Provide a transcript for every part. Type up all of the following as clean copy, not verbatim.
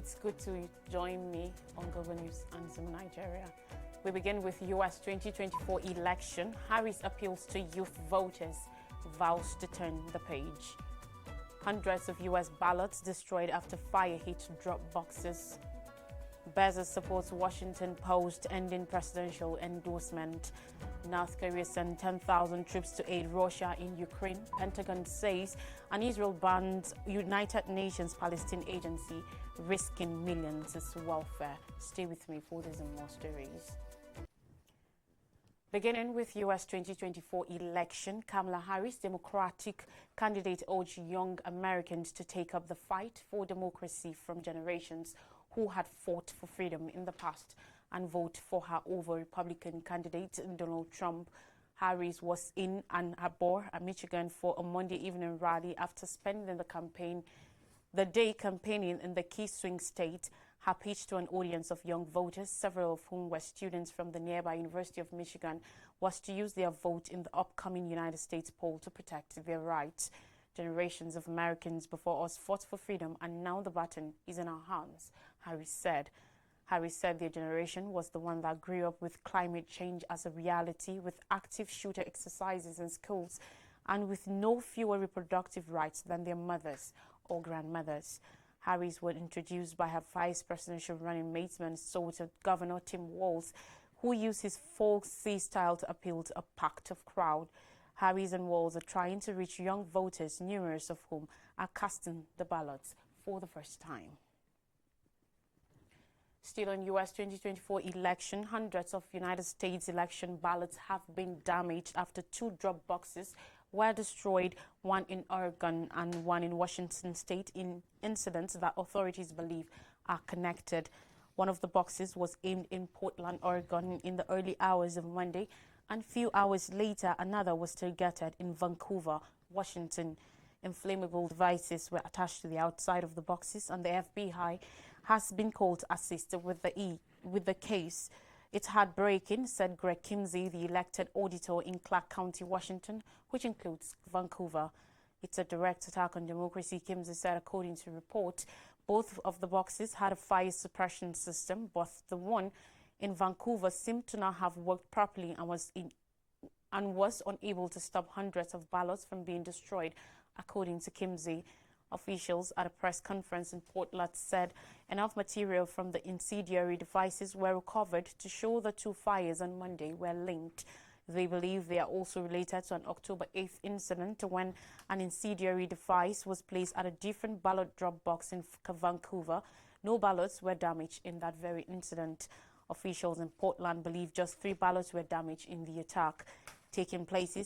It's good to join me on Global News and Zoom Nigeria. We begin with U.S. 2024 election. Harris appeals to youth voters, vows to turn the page. Hundreds of U.S. ballots destroyed after fire hit drop boxes. Bezos supports Washington Post ending presidential endorsement. North Korea sent 10,000 troops to aid Russia in Ukraine, Pentagon says, and Israel bans United Nations Palestine Agency, risking millions as welfare. Stay with me for these and more stories. Beginning with U.S. 2024 election, Kamala Harris, Democratic candidate, urged young Americans to take up the fight for democracy from generations who had fought for freedom in the past and vote for her over Republican candidate Donald Trump. Harris was in Ann Arbor, Michigan, for a Monday evening rally after spending the day campaigning in the key swing state. Her pitch to an audience of young voters, several of whom were students from the nearby University of Michigan, was to use their vote in the upcoming United States poll to protect their rights. Generations of Americans before us fought for freedom, and now the baton is in our hands, Harris said. Harris said their generation was the one that grew up with climate change as a reality, with active shooter exercises in schools, and with no fewer reproductive rights than their mothers or grandmothers. Harris was introduced by her vice presidential running mate, Minnesota Governor Tim Walz, who used his folksy style to appeal to a packed crowd. Harris and Walz are trying to reach young voters, numerous of whom are casting the ballots for the first time. Still on U.S. 2024 election, hundreds of United States election ballots have been damaged after two drop boxes were destroyed, one in Oregon and one in Washington state, in incidents that authorities believe are connected. One of the boxes was aimed in Portland, Oregon in the early hours of Monday, and few hours later another was targeted in Vancouver, Washington. Inflammable devices were attached to the outside of the boxes, and the FBI has been called to assist with the case. It's heartbreaking, said Greg Kimsey, the elected auditor in Clark County, Washington, which includes Vancouver. It's a direct attack on democracy, Kimsey said, according to report. Both of the boxes had a fire suppression system, but the one in Vancouver seemed to not have worked properly and was unable to stop hundreds of ballots from being destroyed, according to Kimsey. Officials at a press conference in Portland said enough material from the incendiary devices were recovered to show the two fires on Monday were linked. They believe they are also related to an October 8th incident when an incendiary device was placed at a different ballot drop box in Vancouver. No ballots were damaged in that very incident. Officials in Portland believe just 3 ballots were damaged in the attack. Taking place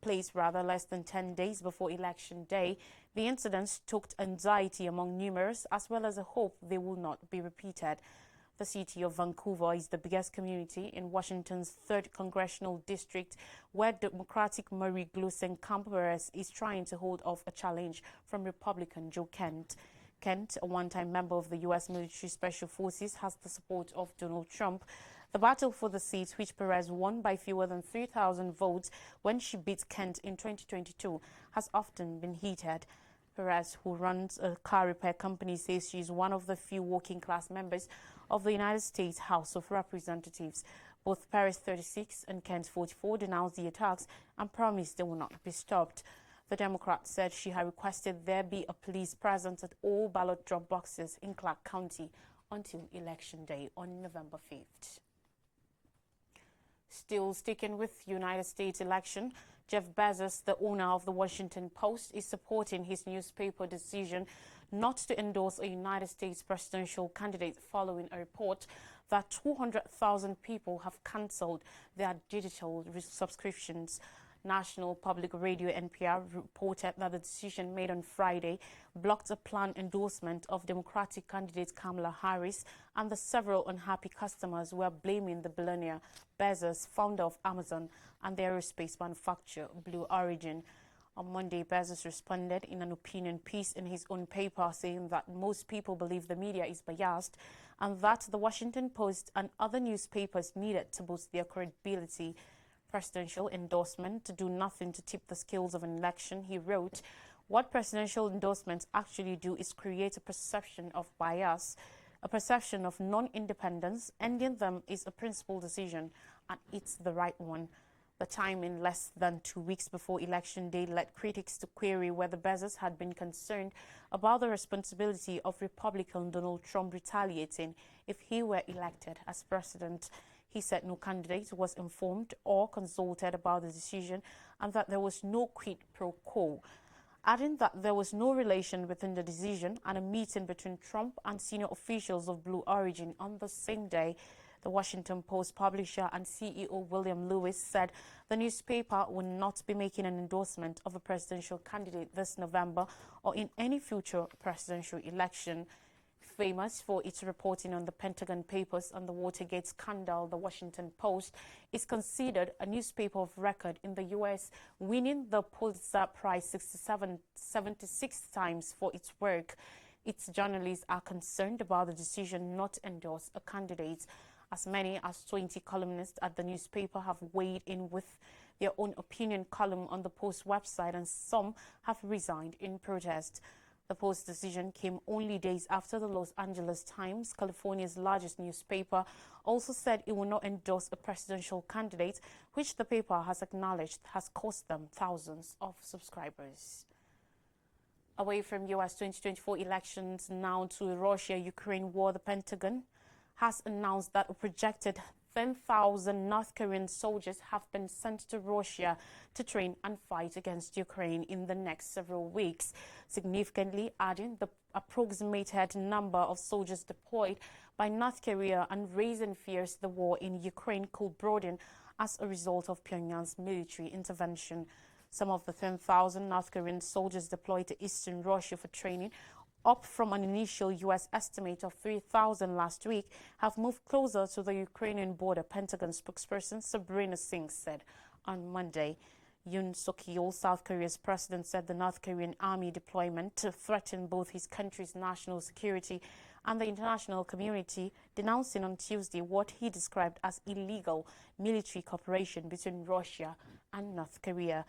less than 10 days before Election Day, the incidents stoked anxiety among numerous, as well as a hope they will not be repeated. The city of Vancouver is the biggest community in Washington's 3rd congressional district, where Democratic Murray Gluesenkamp is trying to hold off a challenge from Republican Joe Kent. Kent, a one-time member of the U.S. military special forces, has the support of Donald Trump. The battle for the seat, which Perez won by fewer than 3,000 votes when she beat Kent in 2022, has often been heated. Perez, who runs a car repair company, says she is one of the few working-class members of the United States House of Representatives. Both Perez, 36, and Kent, 44, denounced the attacks and promised they will not be stopped. The Democrat said she had requested there be a police presence at all ballot drop boxes in Clark County until Election Day on November 5th. Still sticking with United States election, Jeff Bezos, the owner of the Washington Post, is supporting his newspaper decision not to endorse a United States presidential candidate following a report that 200,000 people have cancelled their digital subscriptions. National Public Radio NPR reported that the decision made on Friday blocked a planned endorsement of Democratic candidate Kamala Harris, and the several unhappy customers were blaming the billionaire Bezos, founder of Amazon, and the aerospace manufacturer Blue Origin. On Monday, Bezos responded in an opinion piece in his own paper, saying that most people believe the media is biased and that the Washington Post and other newspapers needed to boost their credibility. Presidential endorsement to do nothing to tip the scales of an election, he wrote. What presidential endorsements actually do is create a perception of bias. a perception of non-independence. Ending them is a principled decision, and it's the right one. The timing, less than 2 weeks before election day, led critics to query whether Bezos had been concerned about the responsibility of Republican Donald Trump retaliating if he were elected as president. He said no candidate was informed or consulted about the decision and that there was no quid pro quo, adding that there was no relation between the decision and a meeting between Trump and senior officials of Blue Origin on the same day. The Washington Post publisher and CEO William Lewis said the newspaper will not be making an endorsement of a presidential candidate this November or in any future presidential election. Famous for its reporting on the Pentagon Papers and the Watergate scandal, the Washington Post is considered a newspaper of record in the U.S., winning the Pulitzer Prize 76 times for its work. Its journalists are concerned about the decision not to endorse a candidate. As many as 20 columnists at the newspaper have weighed in with their own opinion column on the Post website, and some have resigned in protest. The Post decision came only days after the Los Angeles Times, California's largest newspaper, also said it will not endorse a presidential candidate, which the paper has acknowledged has cost them thousands of subscribers. Away from U.S. 2024 elections, now to Russia-Ukraine war, the Pentagon has announced that a projected 10,000 North Korean soldiers have been sent to Russia to train and fight against Ukraine in the next several weeks, significantly adding the approximated number of soldiers deployed by North Korea and raising fears the war in Ukraine could broaden as a result of Pyongyang's military intervention. Some of the 10,000 North Korean soldiers deployed to eastern Russia for training, up from an initial U.S. estimate of 3,000 last week, have moved closer to the Ukrainian border, Pentagon spokesperson Sabrina Singh said on Monday. Yoon Suk-yeol, South Korea's president, said the North Korean army deployment to threaten both his country's national security and the international community, denouncing on Tuesday what he described as illegal military cooperation between Russia and North Korea.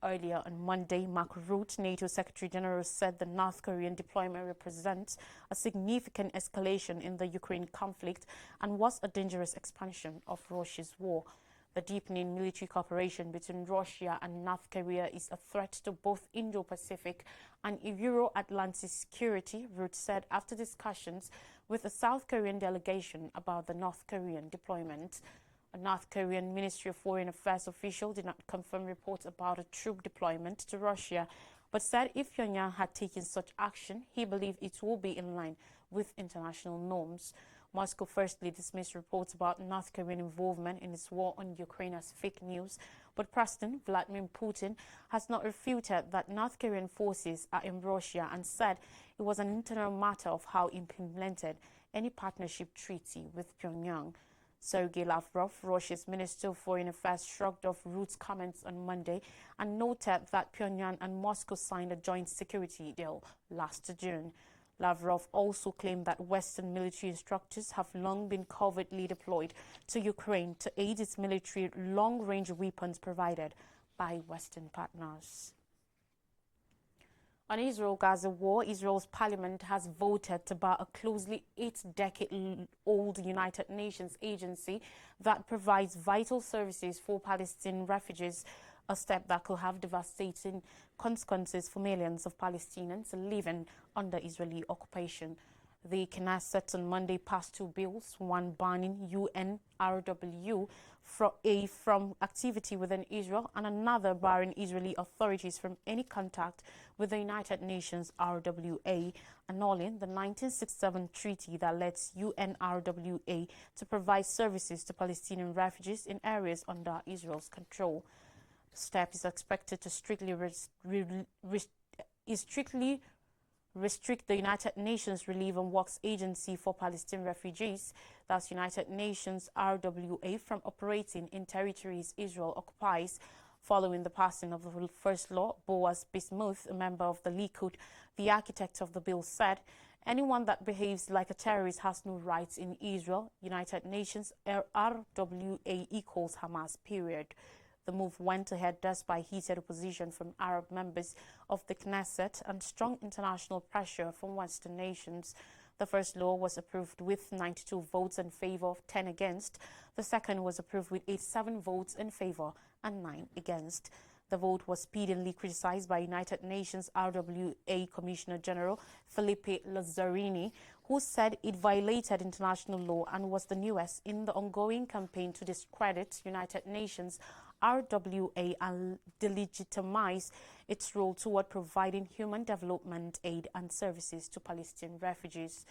Earlier on Monday, Mark Rutte, NATO Secretary General, said the North Korean deployment represents a significant escalation in the Ukraine conflict and was a dangerous expansion of Russia's war. The deepening military cooperation between Russia and North Korea is a threat to both Indo-Pacific and Euro-Atlantic security, Rutte said after discussions with a South Korean delegation about the North Korean deployment. A North Korean Ministry of Foreign Affairs official did not confirm reports about a troop deployment to Russia, but said if Pyongyang had taken such action, he believed it will be in line with international norms. Moscow firstly dismissed reports about North Korean involvement in its war on Ukraine as fake news, but President Vladimir Putin has not refuted that North Korean forces are in Russia and said it was an internal matter of how it implemented any partnership treaty with Pyongyang. Sergei Lavrov, Russia's Minister of Foreign Affairs, shrugged off Rutte's comments on Monday and noted that Pyongyang and Moscow signed a joint security deal last June. Lavrov also claimed that Western military instructors have long been covertly deployed to Ukraine to aid its military long-range weapons provided by Western partners. On Israel-Gaza war, Israel's parliament has voted to bar a closely 8-decade-old United Nations agency that provides vital services for Palestinian refugees, a step that could have devastating consequences for millions of Palestinians living under Israeli occupation. The Knesset on Monday passed two bills, one banning UNRWA from activity within Israel and another barring Israeli authorities from any contact with the United Nations RWA, annulling the 1967 treaty that lets UNRWA to provide services to Palestinian refugees in areas under Israel's control. The step is expected to strictly restrict the United Nations Relief and Works Agency for Palestinian Refugees, that's United Nations RWA, from operating in territories Israel occupies. Following the passing of the first law, Boaz Bismuth, a member of the Likud, the architect of the bill, said, "Anyone that behaves like a terrorist has no rights in Israel. United Nations RWA equals Hamas, period." The move went ahead despite heated opposition from Arab members of the Knesset and strong international pressure from Western nations. The first law was approved with 92 votes in favor of 10 against. The second was approved with 87 votes in favor and 9 against. The vote was speedily criticized by United Nations RWA Commissioner General Felipe Lazzarini, who said it violated international law and was the newest in the ongoing campaign to discredit United Nations RWA and delegitimize its role toward providing human development aid and services to Palestinian refugees.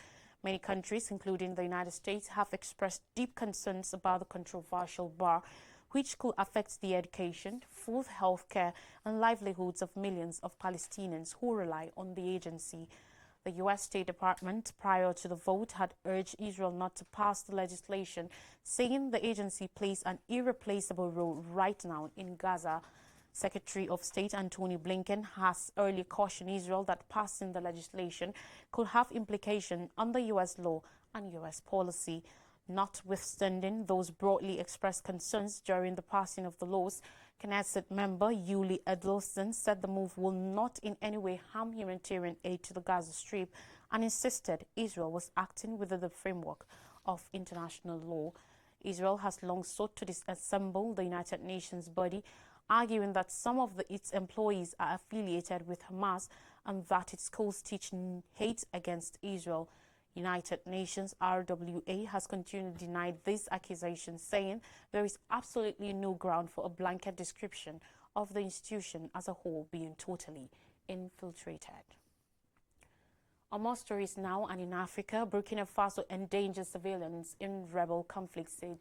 Many countries, including the United States, have expressed deep concerns about the controversial bar, which could affect the education, food, health care, and livelihoods of millions of Palestinians who rely on the agency. The U.S. State Department, prior to the vote, had urged Israel not to pass the legislation, saying the agency plays an irreplaceable role right now in Gaza. Secretary of State Antony Blinken has earlier cautioned Israel that passing the legislation could have implications on the U.S. law and U.S. policy. Notwithstanding those broadly expressed concerns during the passing of the laws, Knesset member Yuli Edelson said the move will not in any way harm humanitarian aid to the Gaza Strip and insisted Israel was acting within the framework of international law. Israel has long sought to disassemble the United Nations body, arguing that some of its employees are affiliated with Hamas and that its schools teach hate against Israel. United Nations RWA has continued to deny these accusations, saying there is absolutely no ground for a blanket description of the institution as a whole being totally infiltrated. On more stories now, and in Africa, Burkina Faso endangers civilians in rebel conflicts, said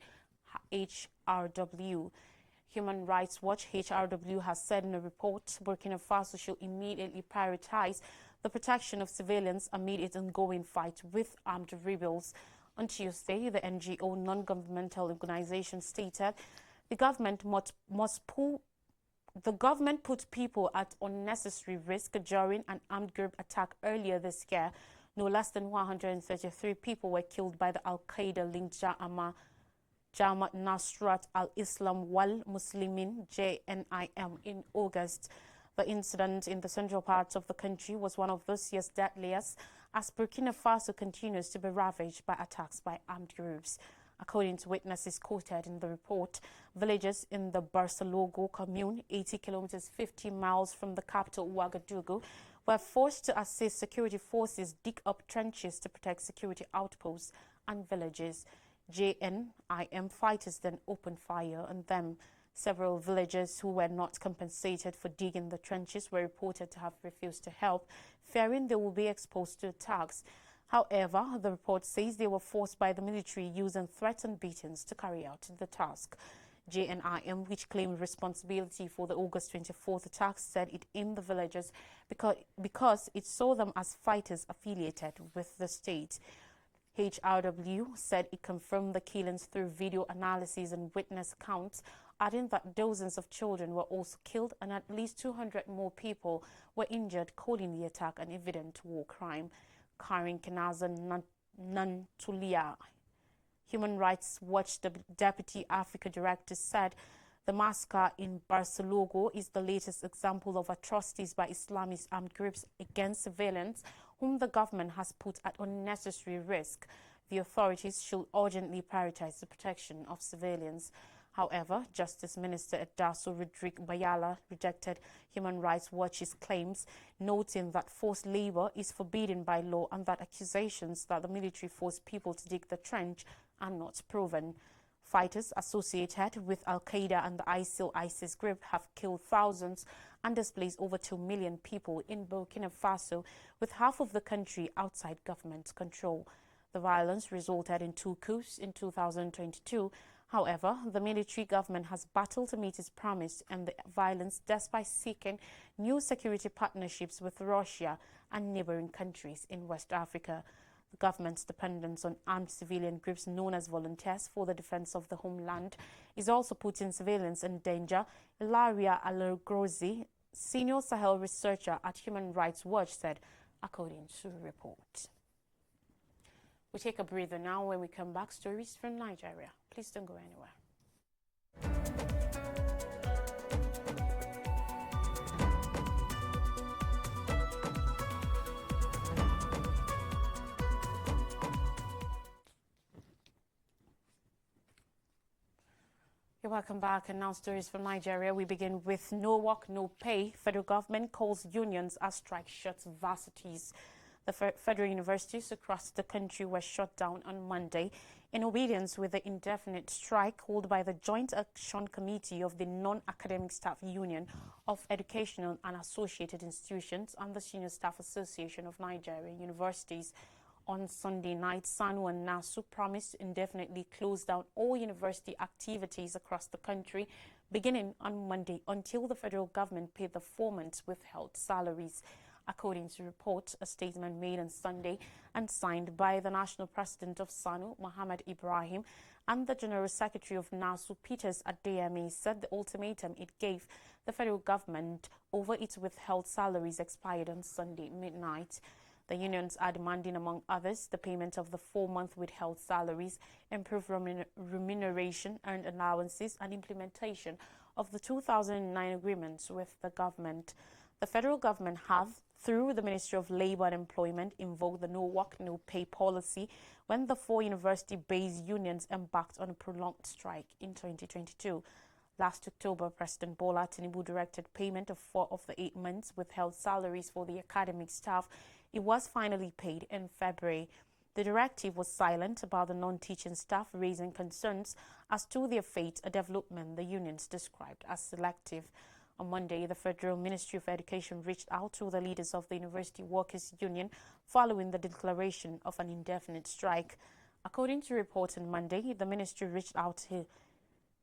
HRW. Human Rights Watch HRW has said in a report Burkina Faso should immediately prioritize the protection of civilians amid its ongoing fight with armed rebels. On Tuesday, the NGO non-governmental organization stated the government put people at unnecessary risk during an armed group attack earlier this year. No less than 133 people were killed by the Al-Qaeda-linked Jamaat Nasrat al-Islam wal Muslimin (JNIM) in August. The incident in the central parts of the country was one of this year's deadliest, as Burkina Faso continues to be ravaged by attacks by armed groups. According to witnesses quoted in the report, villagers in the Barcelogo commune, 80 kilometers 50 miles from the capital Ouagadougou, were forced to assist security forces dig up trenches to protect security outposts and villages. JNIM fighters then opened fire on them. Several villagers who were not compensated for digging the trenches were reported to have refused to help, fearing they will be exposed to attacks. However, the report says they were forced by the military using threats and beatings to carry out the task. JNIM, which claimed responsibility for the August 24th attacks, said it aimed the villagers because it saw them as fighters affiliated with the state. HRW said it confirmed the killings through video analysis and witness accounts, adding that dozens of children were also killed and at least 200 more people were injured, calling the attack an evident war crime. Karin Kenaza Nantulia, Human Rights Watch Deputy Africa Director, said the massacre in Barcelogo is the latest example of atrocities by Islamist armed groups against civilians whom the government has put at unnecessary risk. The authorities should urgently prioritize the protection of civilians. However, Justice Minister Edaso Rodrigue Bayala rejected Human Rights Watch's claims, noting that forced labor is forbidden by law and that accusations that the military forced people to dig the trench are not proven. Fighters associated with Al-Qaeda and the ISIL-ISIS group have killed thousands and displaced over 2 million people in Burkina Faso, with half of the country outside government control. The violence resulted in 2 coups in 2022. However, the military government has battled to meet its promise and the violence despite seeking new security partnerships with Russia and neighboring countries in West Africa. The government's dependence on armed civilian groups known as Volunteers for the Defense of the Homeland is also putting civilians in danger. Ilaria Alagrozi, senior Sahel researcher at Human Rights Watch, said, according to the report. We take a breather now. When we come back, stories from Nigeria. Please don't go anywhere. welcome back. And now stories from Nigeria. We begin with no work, no pay. Federal government calls unions as strike shuts varsities. The federal universities across the country were shut down on Monday in obedience with the indefinite strike called by the Joint Action Committee of the Non-Academic Staff Union of Educational and Associated Institutions and the Senior Staff Association of Nigerian Universities. On Sunday night, SANU and NASU promised to indefinitely close down all university activities across the country beginning on Monday until the federal government paid the 4 months withheld salaries. According to reports, a statement made on Sunday and signed by the national president of SANU, Mohammed Ibrahim, and the general secretary of NASU, Peters Adeyemi, said the ultimatum it gave the federal government over its withheld salaries expired on Sunday midnight. The unions are demanding, among others, the payment of the 4-month withheld salaries, improved remuneration, earned allowances, and implementation of the 2009 agreements with the government. The federal government have, through the Ministry of Labour and Employment, invoked the no work, no pay policy when the 4 university-based unions embarked on a prolonged strike in 2022. Last October, President Bola Tinubu directed payment of 4 of the 8 months withheld salaries for the academic staff. It was finally paid in February. The directive was silent about the non-teaching staff, raising concerns as to their fate, a development the unions described as selective. On Monday, the Federal Ministry of Education reached out to the leaders of the University Workers' Union following the declaration of an indefinite strike. According to reports on Monday, the ministry reached out to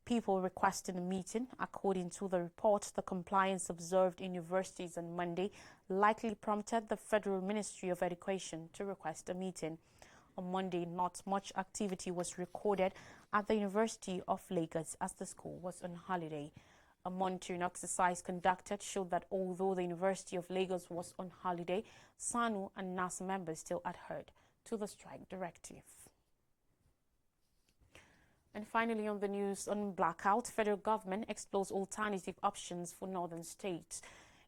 people requesting a meeting. According to the report, the compliance observed in universities on Monday likely prompted the Federal Ministry of Education to request a meeting. On Monday, not much activity was recorded at the University of Lagos as the school was on holiday. A monitoring exercise conducted showed that although the University of Lagos was on holiday, SANU and NASU members still adhered to the strike directive. And finally, on the news on blackout, federal government explores alternative options for northern states.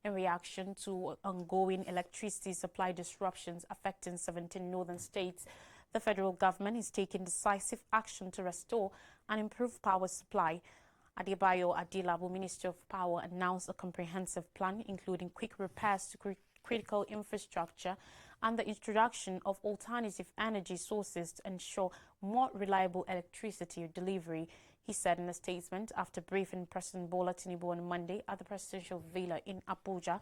In reaction to ongoing electricity supply disruptions affecting 17 northern states, the federal government is taking decisive action to restore and improve power supply. Adebayo Adelabu, Minister of Power, announced a comprehensive plan including quick repairs to critical infrastructure and the introduction of alternative energy sources to ensure more reliable electricity delivery. He said in a statement after briefing President Bola Tinubu on Monday at the presidential villa in Abuja.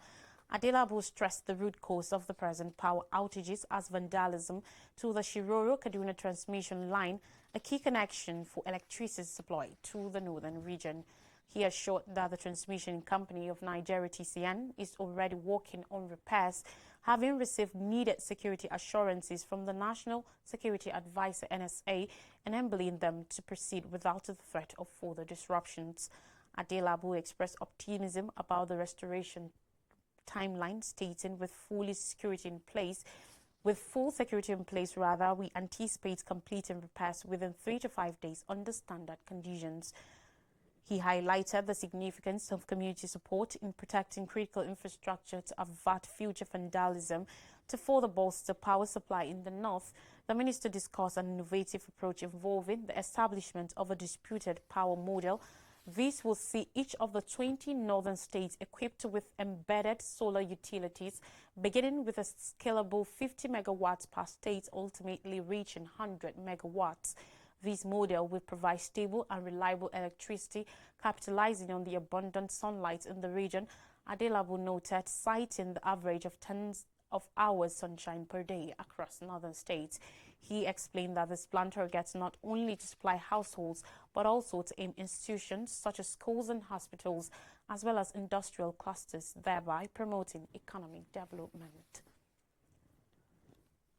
Adelabu stressed the root cause of the present power outages as vandalism to the Shiroro-Kaduna transmission line, a key connection for electricity supply to the northern region. He assured that the transmission company of Nigeria, TCN, is already working on repairs, having received needed security assurances from the National Security Advisor, NSA, enabling them to proceed without the threat of further disruptions. Adelabu expressed optimism about the restoration timeline, stating with full security in place, we anticipate completing repairs within 3 to 5 days under standard conditions. He highlighted the significance of community support in protecting critical infrastructure to avert future vandalism. To further bolster power supply in the north, the minister discussed an innovative approach involving the establishment of a disputed power model. This will see each of the 20 northern states equipped with embedded solar utilities, beginning with a scalable 50 megawatts per state, ultimately reaching 100 megawatts. This model will provide stable and reliable electricity, capitalizing on the abundant sunlight in the region, Adelabu noted, citing the average of tens of hours sunshine per day across northern states. He explained that this plan targets not only to supply households, but also to aim institutions such as schools and hospitals, as well as industrial clusters, thereby promoting economic development.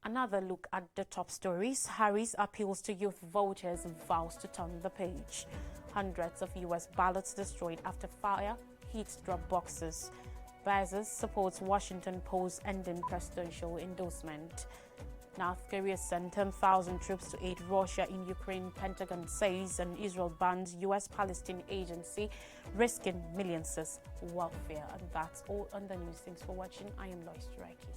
Another look at the top stories. Harris appeals to youth voters and vows to turn the page. Hundreds of U.S. ballots destroyed after fire hits drop boxes. Bezos supports Washington Post ending presidential endorsement. North Korea sent 10,000 troops to aid Russia in Ukraine, Pentagon says, and Israel bans U.S.-Palestine agency, risking millions' welfare. And that's all on the news. Thanks for watching. I am Lois Strikey.